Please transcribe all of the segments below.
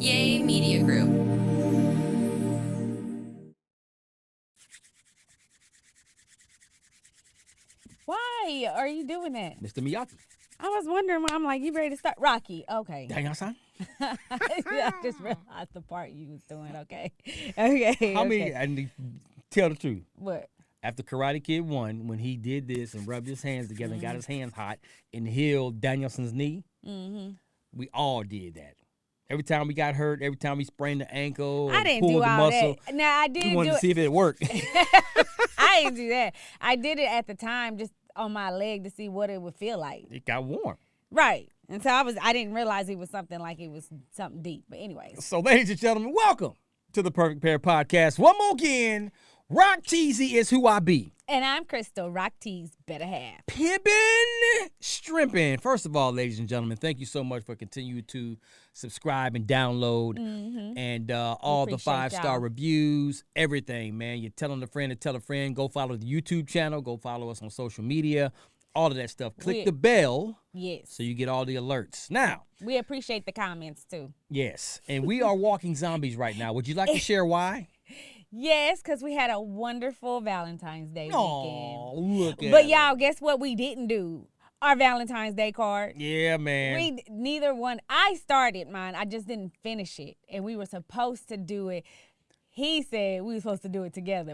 Yay Media Group. Why are you doing that? Mr. Miyagi. I was wondering why. I'm like, you ready to start? Rocky. Okay. Dang, son. I just realized the part you was doing. Okay. Okay. How many? I need to tell the truth. What? After Karate Kid 1, when he did this and rubbed his hands together and got his hands hot and healed Danielson's knee, we all did that. Every time we got hurt, every time we sprained the ankle, I didn't pulled do the all muscle, that. Now I did we wanted do to see if it worked. I didn't do that. I did it at the time just on my leg to see what it would feel like. It got warm. Right. And so I didn't realize it was something like it was something deep. But anyways. So, ladies and gentlemen, welcome to the Perfect Pair Podcast. One more again, Rock Teasy is who I be. And I'm Krystal, Rock T's better half. Pimpin', strimpin'. First of all, ladies and gentlemen, thank you so much for continuing to subscribe and download and all the 5-star reviews, everything, man. You're telling a friend to tell a friend. Go follow the YouTube channel. Go follow us on social media. All of that stuff. Click the bell. Yes. So you get all the alerts. Now. We appreciate the comments, too. Yes. And we are walking zombies right now. Would you like to share why? Yes, because we had a wonderful Valentine's Day weekend. Look at But y'all, guess what we didn't do? Our Valentine's Day card. Yeah, man. Neither one. I started mine. I just didn't finish it. And we were supposed to do it. He said we were supposed to do it together.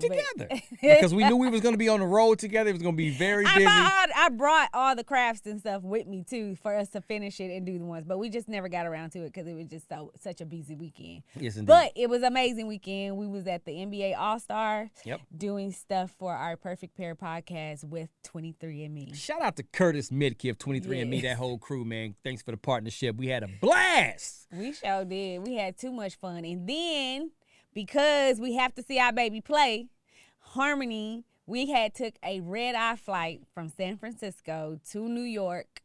Because we knew we was going to be on the road together. It was going to be very busy. I brought all the crafts and stuff with me, too, for us to finish it and do the ones. But we just never got around to it because it was just such a busy weekend. Yes, indeed. But it was an amazing weekend. We was at the NBA All-Star doing stuff for our Perfect Pair podcast with 23andMe. Shout out to Curtis Midkiff, 23andMe, that whole crew, man. Thanks for the partnership. We had a blast. We sure did. We had too much fun. And then, because we have to see our baby play, Harmony, we had took a red-eye flight from San Francisco to New York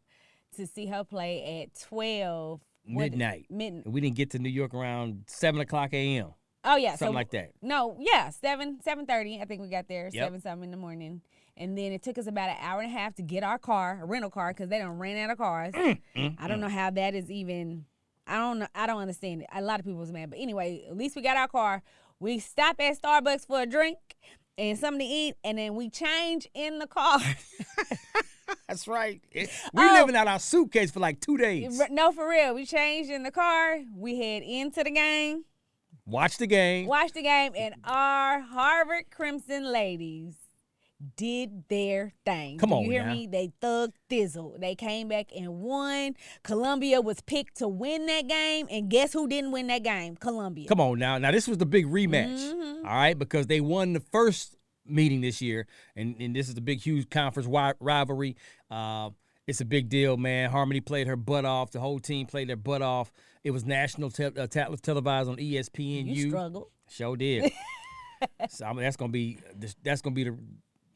to see her play at 12. Midnight. We didn't get to New York around 7 o'clock a.m. Oh, yeah. Something like that. No, 7:30. I think we got there, 7-something in the morning. And then it took us about an hour and a half to get our car, a rental car, because they done ran out of cars. I don't know how that is even... I don't know. I don't understand it. A lot of people was mad. But anyway, at least we got our car. We stop at Starbucks for a drink and something to eat, and then we change in the car. That's right. We living out our suitcase for like 2 days. No, for real. We changed in the car. We head into the game. Watch the game. And our Harvard Crimson ladies did their thing. Come on, you hear me? They thug thizzle. They came back and won. Columbia was picked to win that game, and guess who didn't win that game? Columbia. Come on now. Now this was the big rematch, all right, because they won the first meeting this year, and this is the big, huge conference rivalry. It's a big deal, man. Harmony played her butt off. The whole team played their butt off. It was national televised on ESPN. You struggled. Sure did. So I mean, that's gonna be the.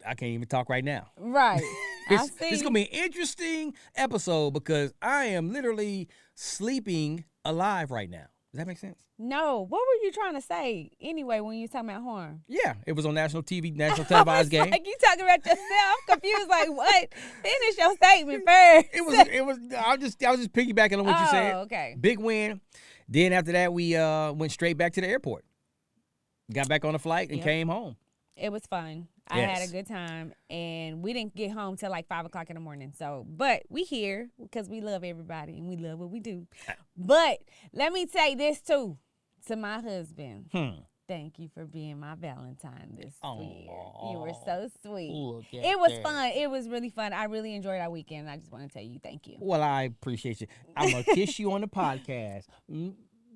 I can't even talk right now. Right. It's going to be an interesting episode because I am literally sleeping alive right now. Does that make sense? No. What were you trying to say anyway when you were talking about harm? Yeah. It was on national TV, national televised game. Like you talking about yourself. Confused like what? Finish your statement first. It was I was just piggybacking on what you said. Oh, okay. Big win. Then after that we went straight back to the airport. Got back on the flight and came home. It was fun. I had a good time, and we didn't get home till like 5 o'clock in the morning. But we here because we love everybody and we love what we do. But let me say this too to my husband. Thank you for being my Valentine this year. You were so sweet. It was fun. It was really fun. I really enjoyed our weekend. I just want to tell you thank you. Well, I appreciate you. I'm going to kiss you on the podcast.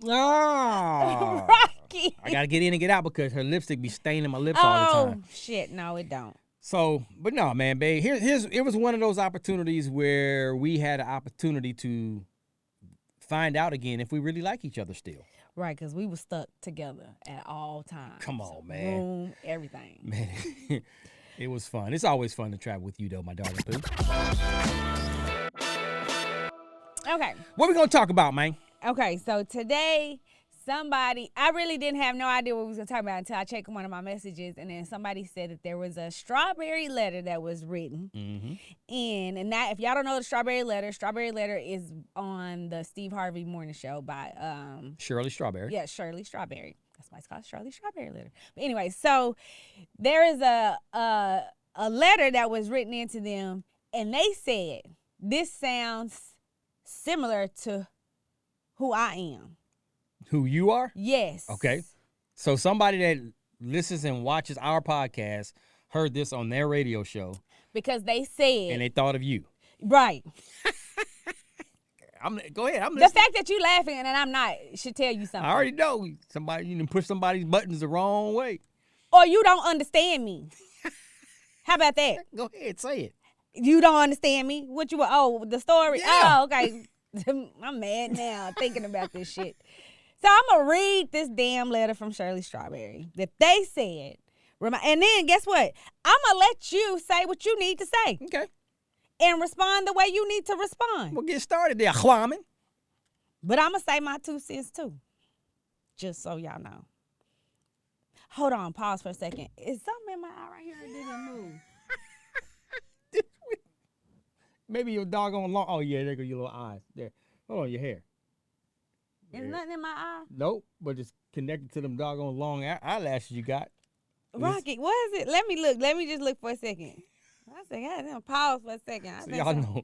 Oh. Rocky. I got to get in and get out because her lipstick be staining my lips all the time. Oh, shit. No, it don't. So, but no, man, babe. It was one of those opportunities where we had an opportunity to find out again if we really like each other still. Right, because we were stuck together at all times. Come on, man. Room, everything. Man, it was fun. It's always fun to travel with you, though, my darling boo. Okay. What we going to talk about, man? Okay, so today, somebody, I really didn't have no idea what we was going to talk about until I checked one of my messages, and then somebody said that there was a strawberry letter that was written. And that, if y'all don't know the strawberry letter is on the Steve Harvey Morning Show by Shirley Strawberry. Yeah, Shirley Strawberry. That's why it's called Shirley Strawberry letter. But anyway, so there is a letter that was written into them, and they said, this sounds similar to who I am. Who you are? Yes. Okay. So somebody that listens and watches our podcast heard this on their radio show. Because they said. And they thought of you. Right. Go ahead. I'm listening. The fact that you laughing and I'm not should tell you something. I already know. You done push somebody's buttons the wrong way. Or you don't understand me. How about that? Go ahead. Say it. You don't understand me? What you were? Oh, the story? Yeah. Oh, okay. I'm mad now thinking about this shit. So I'm going to read this damn letter from Shirley Strawberry that they said. And then guess what? I'm going to let you say what you need to say. Okay. And respond the way you need to respond. We'll get started there, Kwame. But I'm going to say my 2 cents too. Just so y'all know. Hold on. Pause for a second. Is something in my eye right here that didn't move? Maybe your doggone long. Oh, yeah, there go your little eyes. There. Hold on, your hair. There's nothing in my eye? Nope, but it's connected to them doggone long eyelashes you got. Rocky, what is it? Let me look. Let me just look for a second. I said, God, pause for a second. So y'all know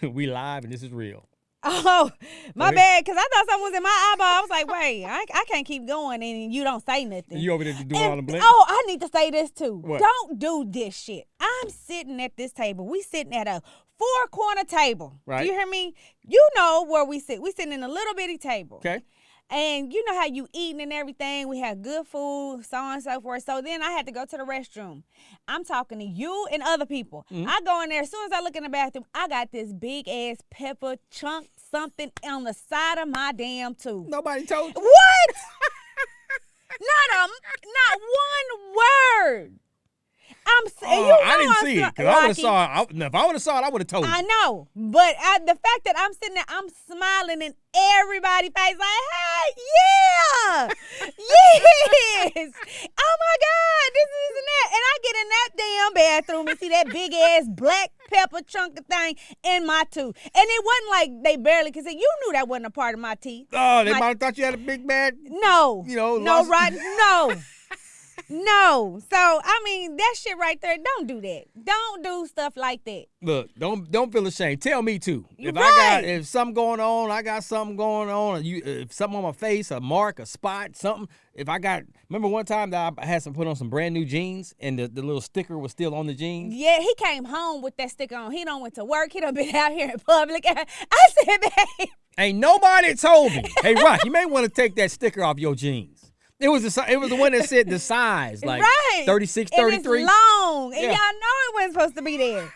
we live and this is real. Oh, my bad, because I thought something was in my eyeball. I was like, wait, I can't keep going and you don't say nothing. You over there doing all the blink? Oh, I need to say this too. What? Don't do this shit. I'm sitting at this table. We sitting at a 4-corner table. Right. Do you hear me? You know where we sit. We sitting in a little bitty table. Okay. And you know how you eating and everything. We had good food, so on and so forth. So then I had to go to the restroom. I'm talking to you and other people. Mm-hmm. I go in there. As soon as I look in the bathroom, I got this big-ass pepper chunk something on the side of my damn tooth. Nobody told you. What? Not one word. I didn't see it. Because I would have saw it. If I would have saw it, I would have told you. I know. But the fact that I'm sitting there, I'm smiling in everybody's face like, hey, yeah. Yes. Oh, my God. This and that. And I get in that damn bathroom and see that big-ass black pepper chunk of thing in my tooth. And it wasn't like they barely could say, you knew that wasn't a part of my teeth. Oh, they might have thought you had a big bad. No. No, no. No. So, I mean, that shit right there, don't do that. Don't do stuff like that. Look, don't feel ashamed. Tell me too. If something going on, I got something going on, if something on my face, a mark, a spot, something. Remember one time that I had put on some brand new jeans and the little sticker was still on the jeans? Yeah, he came home with that sticker on. He done went to work. He done been out here in public. I said, babe. Ain't nobody told me. Hey, Rock, you may want to take that sticker off your jeans. It was the one that said the size, like right. 36, 33. And it's long, and y'all know it wasn't supposed to be there.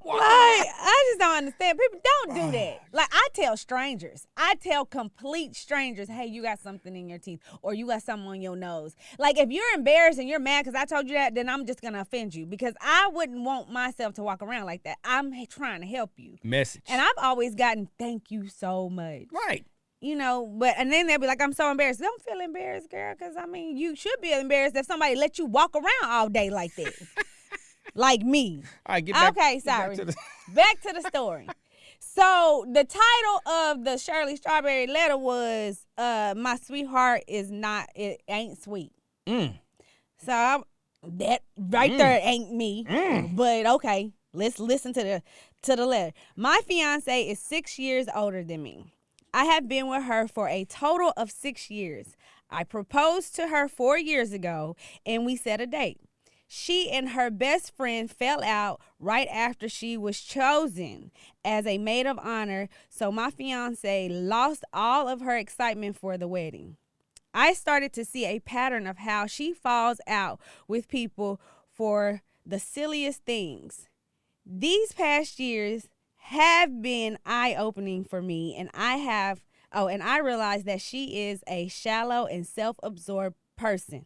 Like, I just don't understand. People don't do that. Like, I tell strangers. I tell complete strangers, hey, you got something in your teeth, or you got something on your nose. Like, if you're embarrassed and you're mad because I told you that, then I'm just going to offend you because I wouldn't want myself to walk around like that. I'm trying to help you. Message. And I've always gotten, thank you so much. Right. You know, and then they'll be like, I'm so embarrassed. Don't feel embarrassed, girl, because, I mean, you should be embarrassed if somebody let you walk around all day like that. Like me. All right, get back. Okay, sorry. Back to the story. So the title of the Shirley Strawberry letter was, my sweetheart it ain't sweet. So that right there ain't me. But okay, let's listen to the letter. My fiance is 6 years older than me. I have been with her for a total of 6 years. I proposed to her 4 years ago, and we set a date. She and her best friend fell out right after she was chosen as a maid of honor, so my fiance lost all of her excitement for the wedding. I started to see a pattern of how she falls out with people for the silliest things. These past years have been eye-opening for me, and I realized that she is a shallow and self-absorbed person.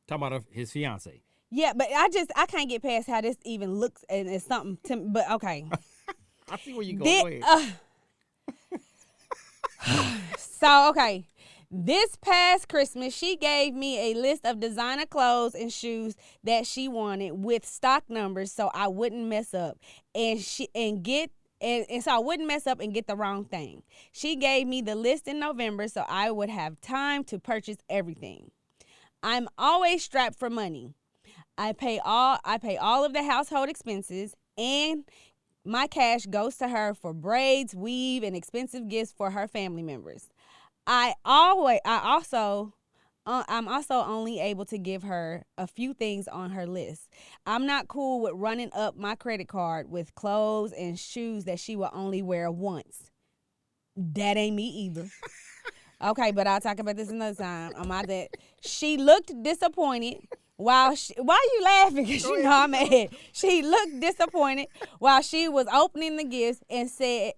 Talking about his fiance. Yeah, but I can't get past how this even looks, and it's something to me, but okay. I see where you're going. So, okay. This past Christmas, she gave me a list of designer clothes and shoes that she wanted with stock numbers so I wouldn't mess up and so I wouldn't mess up and get the wrong thing. She gave me the list in November so I would have time to purchase everything. I'm always strapped for money. I pay all of the household expenses, and my cash goes to her for braids, weave, and expensive gifts for her family members. I'm also only able to give her a few things on her list. I'm not cool with running up my credit card with clothes and shoes that she will only wear once. That ain't me either. Okay, but I'll talk about this another time. She looked disappointed why you laughing? Because you know I'm mad. She looked disappointed while she was opening the gifts and she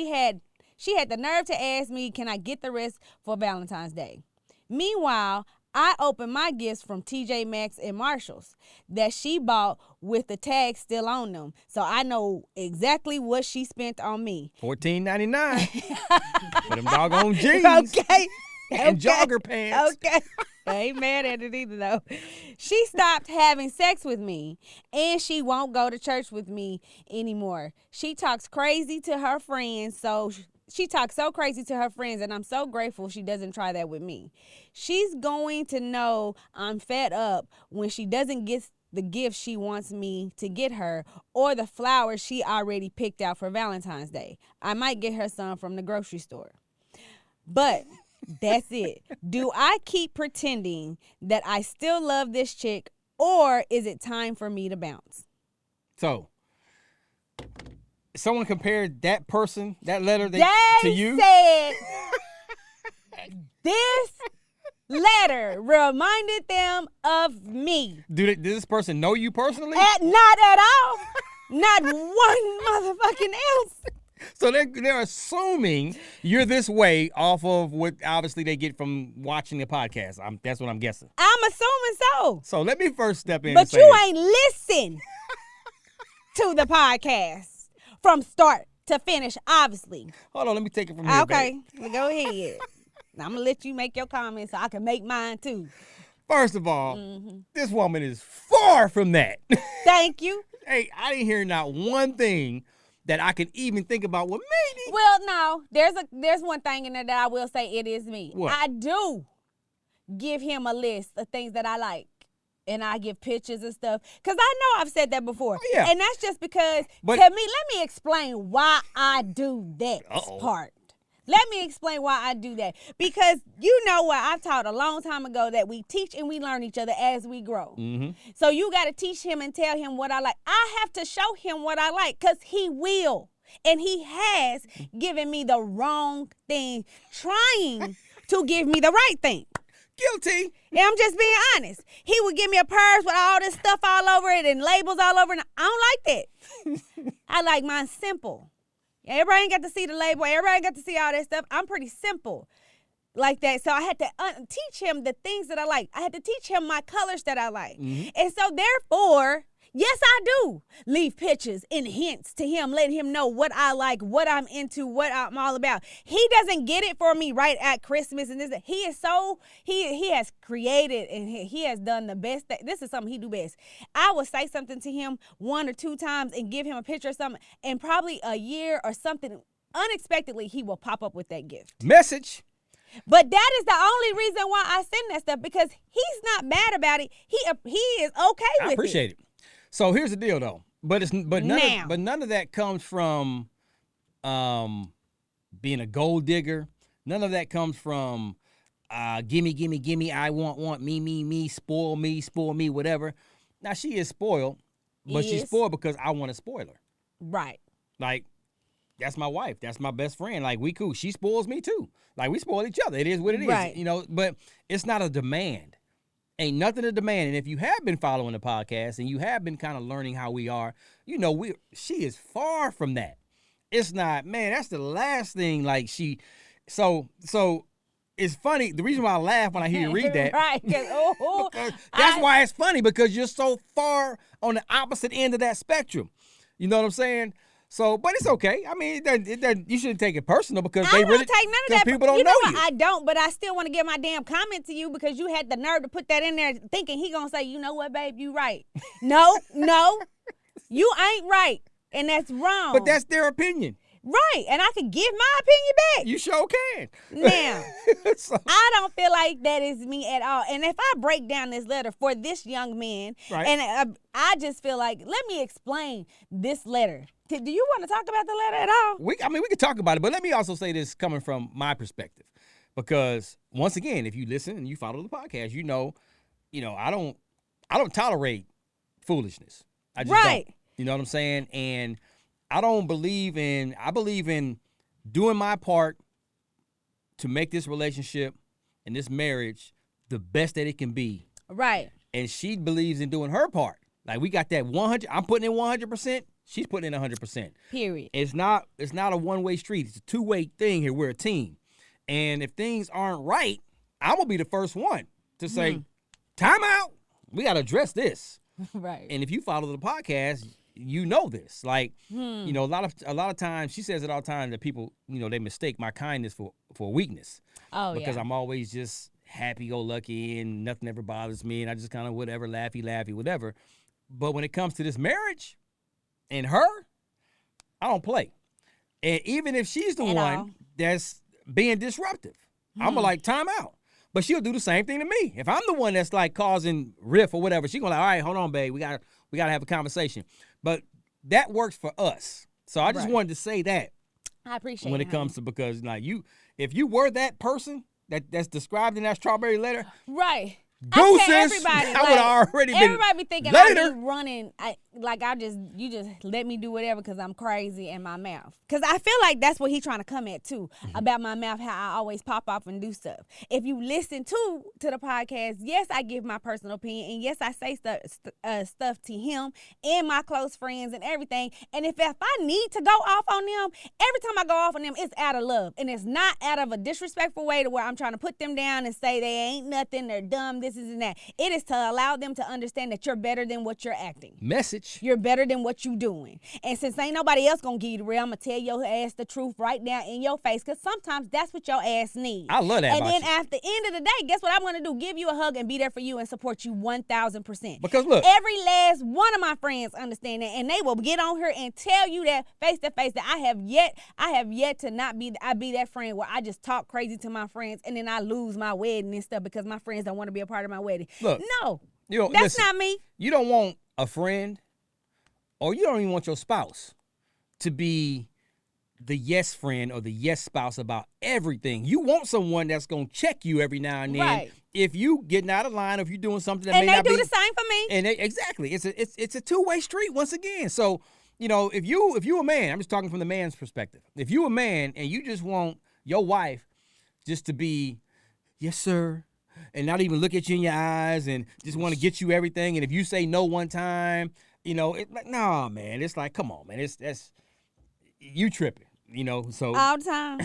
had the nerve to ask me, can I get the rest for Valentine's Day? Meanwhile, I opened my gifts from TJ Maxx and Marshalls that she bought with the tag still on them. So I know exactly what she spent on me. $14.99 for them doggone jeans. Okay. And jogger pants. Okay. I ain't mad at it either, though. She stopped having sex with me, and she won't go to church with me anymore. She talks crazy to her friends, and I'm so grateful she doesn't try that with me. She's going to know I'm fed up when she doesn't get the gift she wants me to get her or the flowers she already picked out for Valentine's Day. I might get her some from the grocery store. But that's it. Do I keep pretending that I still love this chick, or is it time for me to bounce? So, someone compared that letter to you? They said this letter reminded them of me. Did this person know you personally? Not at all. Not one motherfucking else. So they're assuming you're this way off of what obviously they get from watching the podcast. That's what I'm guessing. I'm assuming so. So let me first step in. But you ain't listen to the podcast from start to finish, obviously. Hold on, let me take it from here. Okay, go ahead. I'm gonna let you make your comments so I can make mine too. First of all, This woman is far from that. Thank you. Hey, I didn't hear not one thing that I can even think about. Well, maybe. Well, no, there's one thing in there that I will say it is me. What? I do give him a list of things that I like, and I give pictures and stuff, because I know I've said that before. Oh, yeah. And that's just because, let me explain why I do that part. Let me explain why I do that. Because you know what, I've taught a long time ago that we teach and we learn each other as we grow. Mm-hmm. So you got to teach him and tell him what I like. I have to show him what I like, because he will. And he has given me the wrong thing, trying to give me the right thing. Guilty. Yeah, I'm just being honest. He would give me a purse with all this stuff all over it and labels all over it. I don't like that. I like mine simple. Everybody ain't got to see the label. Everybody ain't got to see all that stuff. I'm pretty simple like that. So I had to teach him the things that I like. I had to teach him my colors that I like. Mm-hmm. And so therefore, yes, I do leave pictures and hints to him, letting him know what I like, what I'm into, what I'm all about. He doesn't get it for me right at Christmas. And he has created and he has done the best. This is something he do best. I will say something to him 1 or 2 times and give him a picture of something, and probably a year or something, unexpectedly, he will pop up with that gift. Message. But that is the only reason why I send that stuff, because he's not mad about it. He is okay with it. I appreciate it. So here's the deal, though. But none of that comes from being a gold digger. None of that comes from gimme, I want, me, spoil me, whatever. Now, she is spoiled, but she's spoiled because I want to spoil her. Right. Like, that's my wife. That's my best friend. Like, we cool. She spoils me, too. Like, we spoil each other. It is what it is. Right. You know, but it's not a demand. Ain't nothing to demand. And if you have been following the podcast and you have been kind of learning how we are, you know, she is far from that. It's not, man, that's the last thing. Like, so it's funny. The reason why I laugh when I hear you read that. Right. That's why it's funny, because you're so far on the opposite end of that spectrum. You know what I'm saying? So, but it's okay. I mean, you shouldn't take it personal because I don't take none of that. People don't know you. I don't, but I still want to give my damn comment to you because you had the nerve to put that in there thinking he going to say, you know what, babe, you right. No, you ain't right. And that's wrong. But that's their opinion. Right, and I can give my opinion back. You sure can. Now, so, I don't feel like that is me at all. And if I break down this letter for this young man, right. and I just feel like, let me explain this letter. Do you want to talk about the letter at all? We can talk about it, but let me also say this coming from my perspective. Because, once again, if you listen and you follow the podcast, you know, I don't tolerate foolishness. I just don't. You know what I'm saying? And I believe in doing my part to make this relationship and this marriage the best that it can be. Right. And she believes in doing her part. Like we got that 100. I'm putting in 100%. She's putting in 100%. Period. It's not a one-way street. It's a two-way thing here. We're a team. And if things aren't right, I'm going to be the first one to say, time out. We got to address this. Right. And if you follow the podcast, you know this. Like, you know, a lot of times, she says it all the time that people, you know, they mistake my kindness for weakness. Oh, because I'm always just happy-go-lucky and nothing ever bothers me and I just kind of whatever, laughy, whatever. But when it comes to this marriage and her, I don't play. And even if she's the one that's being disruptive, I'm like, time out. But she'll do the same thing to me. If I'm the one that's like causing riff or whatever, she's gonna like, all right, hold on, babe. We gotta have a conversation. But that works for us. So I just wanted to say that. I appreciate when it comes to, because like if you were that person that's described in that strawberry letter, right? Gooses, everybody, I would have already been. Everybody be thinking later. I be running. You just let me do whatever because I'm crazy in my mouth. Because I feel like that's what he's trying to come at too, about my mouth, how I always pop off and do stuff. If you listen to the podcast, yes, I give my personal opinion, and yes, I say stuff to him and my close friends and everything. And if I need to go off on them, every time I go off on them, it's out of love, and it's not out of a disrespectful way to where I'm trying to put them down and say they ain't nothing, they're dumb, this is and that. It is to allow them to understand that you're better than what you're acting. Message. You're better than what you doing. And since ain't nobody else gonna give you the real, I'm gonna tell your ass the truth right now in your face, because sometimes that's what your ass needs. I love that. And then at the end of the day, guess what I'm gonna do? Give you a hug and be there for you and support you 1,000%. Because look, every last one of my friends understand that, and they will get on here and tell you that face to face that I have yet to not be that friend where I just talk crazy to my friends and then I lose my wedding and stuff because my friends don't want to be a part of my wedding. Look, no, that's not me. You don't want a friend, or you don't even want your spouse to be the yes friend or the yes spouse about everything. You want someone that's going to check you every now and then. Right. If you getting out of line, or if you're doing something that and may not be. And they do the same for me. And exactly. It's a two-way street once again. So, you know, if you a man, I'm just talking from the man's perspective. If you a man and you just want your wife just to be, yes, sir, and not even look at you in your eyes and just want to get you everything. And if you say no one time, you know, it's like, nah, man. It's like, come on, man. That's you tripping, you know. So all the time.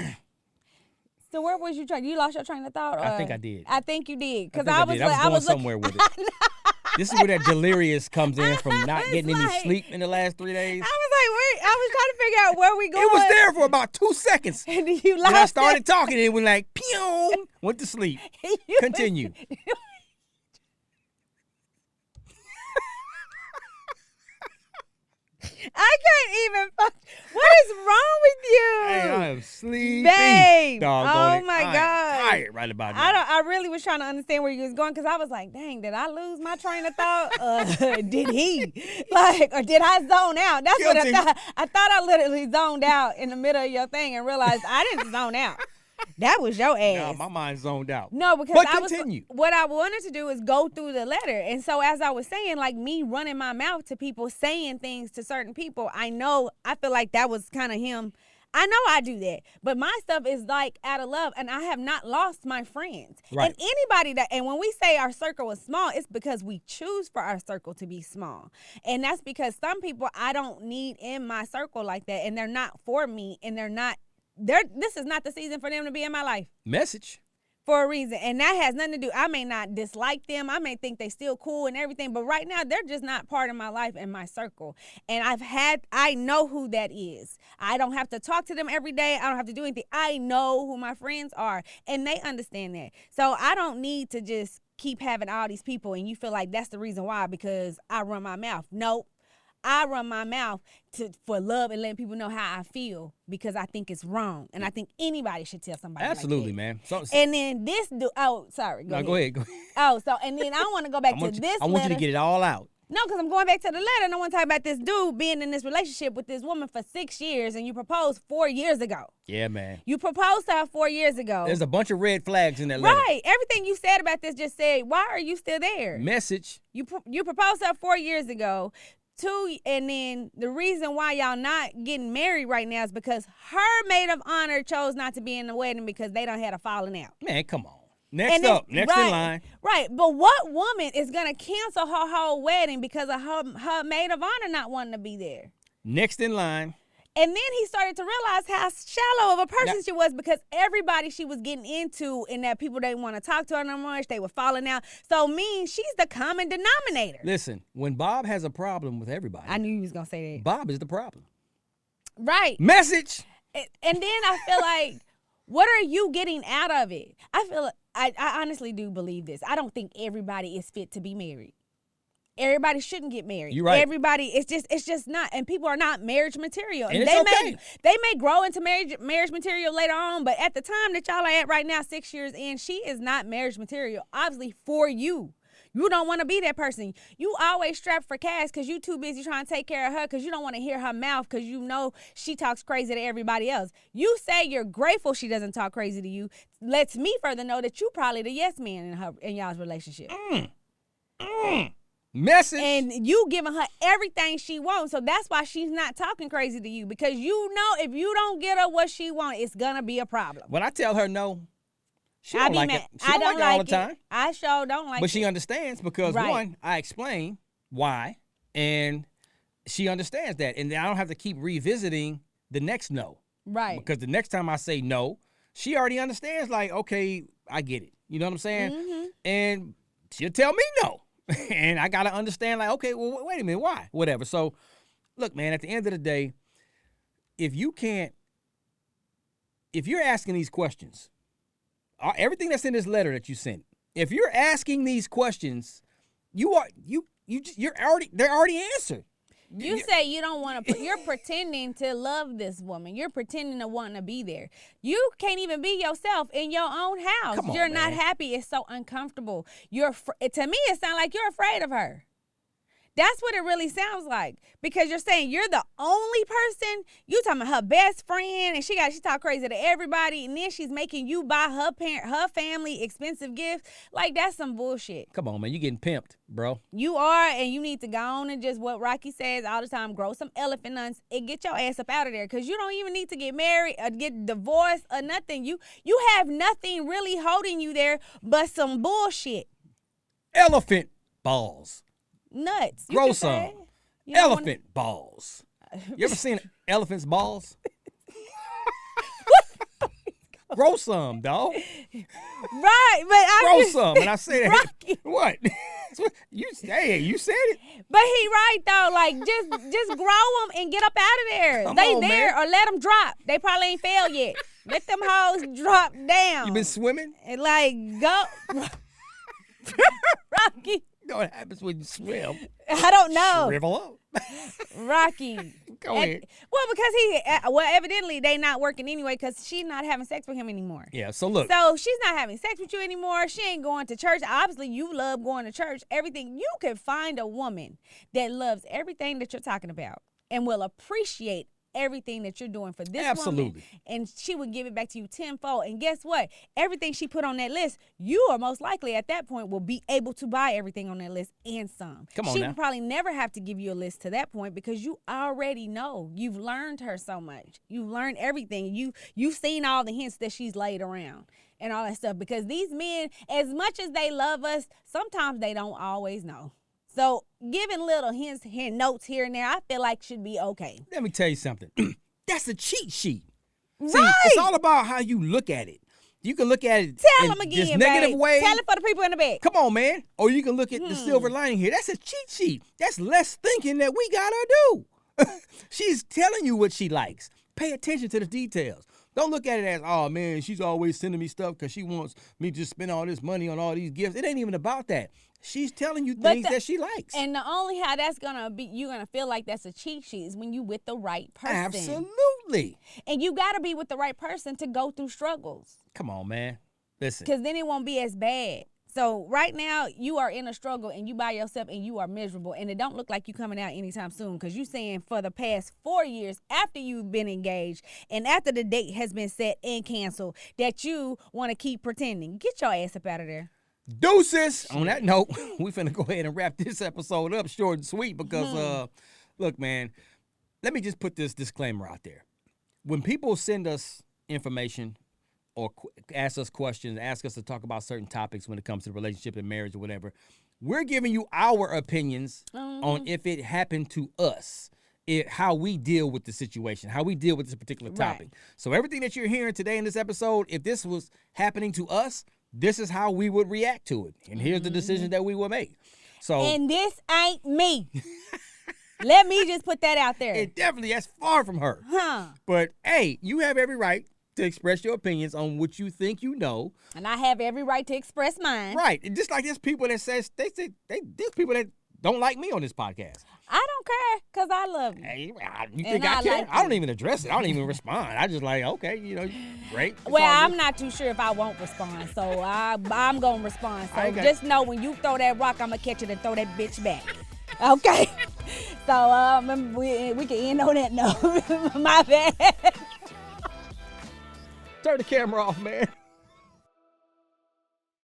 So where was you trying? You lost your train of thought? Or? I think I did. I think you did, because I was going somewhere with it. This is where that delirious comes in from not getting any sleep in the last 3 days. I was like, I was trying to figure out where we going. It was there for about 2 seconds. And you lost. Then I started talking and it was like, pew, went to sleep. Continue. I can't even. What is wrong with you? Hey, I am sleepy. Babe. Doggone oh my God. God. Tired right about now. I really was trying to understand where you was going, because I was like, dang, did I lose my train of thought? Did he? Or did I zone out? That's what I thought. I thought I literally zoned out in the middle of your thing and realized I didn't zone out. That was your ass. No, my mind zoned out. No, because continue. What I wanted to do is go through the letter. And so as I was saying, like me running my mouth to people, saying things to certain people, I feel like that was kind of him. I know I do that, but my stuff is like out of love, and I have not lost my friends. Right. And anybody and when we say our circle is small, it's because we choose for our circle to be small. And that's because some people I don't need in my circle like that, and they're not for me, and this is not the season for them to be in my life. Message. for a reason. And that has nothing to do. I may not dislike them. I may think they still cool and everything. But right now, they're just not part of my life and my circle. And I know who that is. I don't have to talk to them every day. I don't have to do anything. I know who my friends are. And they understand that. So I don't need to just keep having all these people and you feel like that's the reason why because I run my mouth. Nope. I run my mouth for love and letting people know how I feel because I think it's wrong. And I think anybody should tell somebody absolutely, like man. And then this dude, oh, sorry. Go ahead. Go ahead. Oh, so, and then I want to go back to this I want you to get it all out. No, because I'm going back to the letter and I want to talk about this dude being in this relationship with this woman for 6 years and you proposed 4 years ago. Yeah, man. You proposed to her 4 years ago. There's a bunch of red flags in that letter. Right. Everything you said about this just said, why are you still there? Message. You proposed to her 4 years ago. 2, and then the reason why y'all not getting married right now is because her maid of honor chose not to be in the wedding because they done had a falling out. Man, come on. Next in line. Right, but what woman is going to cancel her whole wedding because of her maid of honor not wanting to be there? Next in line. And then he started to realize how shallow of a person she was because everybody she was getting into and that people didn't want to talk to her no more. They were falling out. So she's the common denominator. Listen, when Bob has a problem with everybody. I knew you was going to say that. Bob is the problem. Right. Message. And then I feel like, what are you getting out of it? I honestly do believe this. I don't think everybody is fit to be married. Everybody shouldn't get married. You're right. Everybody, it's just not, and people are not marriage material. And it's they may grow into marriage material later on, but at the time that y'all are at right now, 6 years in, she is not marriage material. Obviously for you. You don't want to be that person. You always strapped for cash because you too busy trying to take care of her because you don't want to hear her mouth because you know she talks crazy to everybody else. You say you're grateful she doesn't talk crazy to you. Lets me further know that you probably the yes man in y'all's relationship. Message. And you giving her everything she wants. So that's why she's not talking crazy to you because you know if you don't get her what she wants, it's going to be a problem. When I tell her no, she don't like it. She don't like it all the time. I sure don't like it. But she understands because, one, I explain why, and she understands that. And I don't have to keep revisiting the next no. Right. Because the next time I say no, she already understands, like, okay, I get it. You know what I'm saying? Mm-hmm. And she'll tell me no. And I got to understand, like, okay, well, wait a minute, why? Whatever. So, look, man, at the end of the day, if you're asking these questions, everything that's in this letter that you sent, if you're asking these questions, they're already answered. You say you don't want to, you're pretending to love this woman. You're pretending to want to be there. You can't even be yourself in your own house. Come on, you're man. not happy. It's so uncomfortable. To me, it sounds like you're afraid of her. That's what it really sounds like because you're saying you're the only person. You talking about her best friend and she talk crazy to everybody and then she's making you buy her family expensive gifts. Like that's some bullshit. Come on, man, you getting pimped, bro. You are, and you need to go on and just what Rocky says all the time, grow some elephant nuts and get your ass up out of there because you don't even need to get married or get divorced or nothing. You have nothing really holding you there but some bullshit. Elephant balls. Nuts. Grow some. Elephant balls. You ever seen elephant's balls? Grow some, dog. Right, but grow some. And I say that. Rocky. What? You said it. But he right though. Like just grow them and get up out of there. Come they on, there man. Or let them drop. They probably ain't failed yet. Let them hoes drop down. You been swimming? And like go, Rocky. You know what happens when you swim? I don't know. Shrivel up. Rocky. Go ahead. Well, because evidently they not working anyway because she's not having sex with him anymore. Yeah, so look. So she's not having sex with you anymore. She ain't going to church. Obviously, you love going to church. Everything. You can find a woman that loves everything that you're talking about and will appreciate everything that you're doing for this woman, and she would give it back to you tenfold. And guess what? Everything she put on that list, you are most likely at that point will be able to buy everything on that list and some. Come on she now. would probably never have to give you a list to that point because you already know. You've learned her so much. You've learned everything. You've seen all the hints that she's laid around and all that stuff because these men, as much as they love us, sometimes they don't always know. So giving little hints, notes here and there, I feel like should be okay. Let me tell you something. That's a cheat sheet. Right. See, it's all about how you look at it. You can look at it Tell in them again, this negative babe. way. Tell it for the people in the back. Come on, man. Or you can look at the silver lining here. That's a cheat sheet. That's less thinking that we gotta do. She's telling you what she likes. Pay attention to the details. Don't look at it as, oh, man, she's always sending me stuff because she wants me to spend all this money on all these gifts. It ain't even about that. She's telling you things that she likes. And the only how that's going to be, you're going to feel like that's a cheat sheet is when you with the right person. Absolutely. And you got to be with the right person to go through struggles. Come on, man. Listen. Because then it won't be as bad. So right now you are in a struggle and you by yourself and you are miserable and it don't look like you coming out anytime soon because you saying for the past 4 years after you've been engaged and after the date has been set and canceled that you want to keep pretending. Get your ass up out of there. Deuces. On that note, we finna go ahead and wrap this episode up short and sweet because, look, man, let me just put this disclaimer out there. When people send us information or ask us questions, ask us to talk about certain topics when it comes to relationship and marriage or whatever, we're giving you our opinions on if it happened to us, how we deal with the situation, how we deal with this particular topic. Right. So everything that you're hearing today in this episode, if this was happening to us, this is how we would react to it. And here's the decision that we will make. So, and this ain't me. Let me just put that out there. It definitely, that's far from her. But, hey, you have every right to express your opinions on what you think you know. And I have every right to express mine. Right. And just like there's people that says, there's people that don't like me on this podcast. I don't care because I love you. Hey, you think I care? Like I don't even address it. I don't even respond. I just like, okay, great. Well, I'm not too sure if I won't respond, so I'm going to respond. So just know when you throw that rock, I'm going to catch it and throw that bitch back. Okay? So we can end on that note. My bad. Turn the camera off, man.